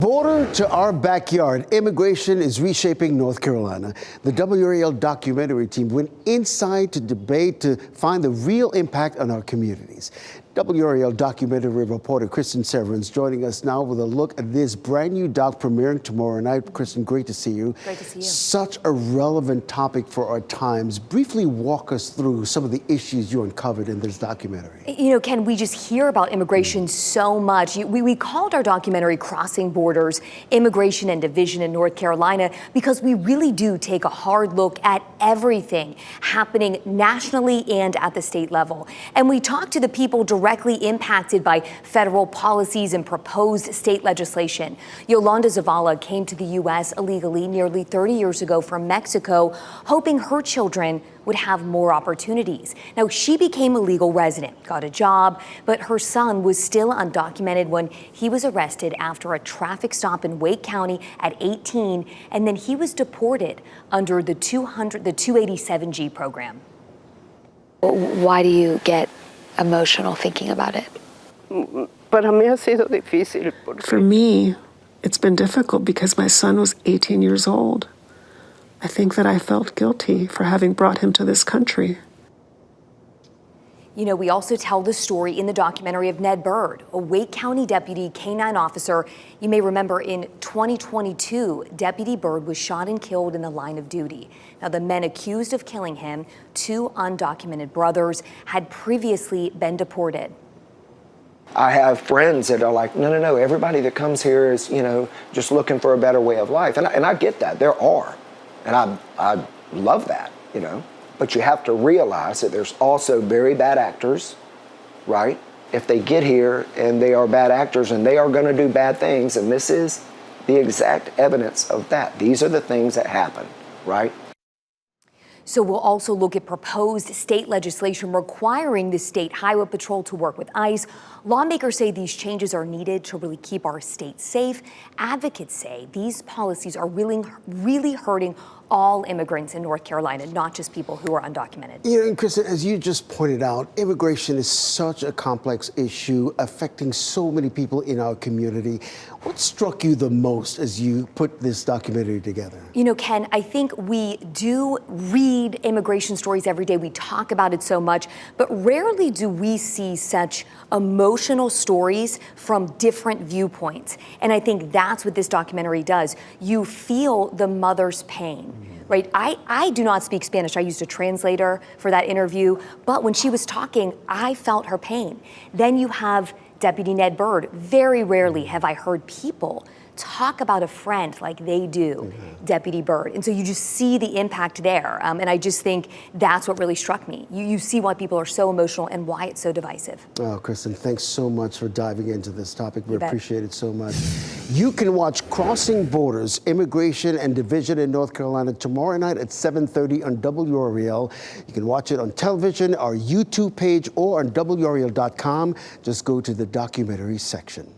Border to our backyard, immigration is reshaping North Carolina. The WRAL documentary team went inside to debate to find the real impact on our communities. WRAL documentary reporter Cristin Severance joining us now with a look at this brand new doc premiering tomorrow night. Cristin, great to see you. Great to see you. Such a relevant topic for our times. Briefly walk us through some of the issues you uncovered in this documentary. You know, Ken, we just hear about immigration so much. We called our documentary Crossing Borders, Immigration and Division in North Carolina because we really do take a hard look at everything happening nationally and at the state level. And we talk to the people directly impacted by federal policies and proposed state legislation. Yolanda Zavala came to the U.S. illegally nearly 30 years ago from Mexico, hoping her children would have more opportunities. Now, she became a legal resident, got a job, but her son was still undocumented when he was arrested after a traffic stop in Wake County at 18, and then he was deported under the 287G program. Why do you get emotional thinking about it? For me, it's been difficult because my son was 18 years old. I think that I felt guilty for having brought him to this country. You know, we also tell the story in the documentary of Ned Bird, a Wake County deputy K-9 officer. You may remember in 2022, Deputy Bird was shot and killed in the line of duty. Now, the men accused of killing him, two undocumented brothers, had previously been deported. I have friends that are like, no, everybody that comes here is, just looking for a better way of life. And I get that, there are. And I love that, But you have to realize that there's also very bad actors, right? If they get here and they are bad actors and they are going to do bad things, and this is the exact evidence of that. These are the things that happen, right? So we'll also look at proposed state legislation requiring the state highway patrol to work with ICE. Lawmakers say these changes are needed to really keep our state safe. Advocates say these policies are really hurting all immigrants in North Carolina, not just people who are undocumented. And Cristin, as you just pointed out, immigration is such a complex issue affecting so many people in our community. What struck you the most as you put this documentary together? You know, Ken, I think we do read immigration stories every day. We talk about it so much, but rarely do we see such emotional stories from different viewpoints. And I think that's what this documentary does. You feel the mother's pain. Right? I do not speak Spanish. I used a translator for that interview, but when she was talking, I felt her pain. Then you have Deputy Ned Bird. Very rarely have I heard people talk about a friend like they do, Deputy Bird. And so you just see the impact there. And I just think that's what really struck me. You see why people are so emotional and why it's so divisive. Oh, Cristin, thanks so much for diving into this topic. We appreciate it so much. You can watch Crossing Borders, Immigration and Division in North Carolina tomorrow night at 7:30 on WRAL. You can watch it on television, our YouTube page, or on WRAL.com. Just go to the documentary section.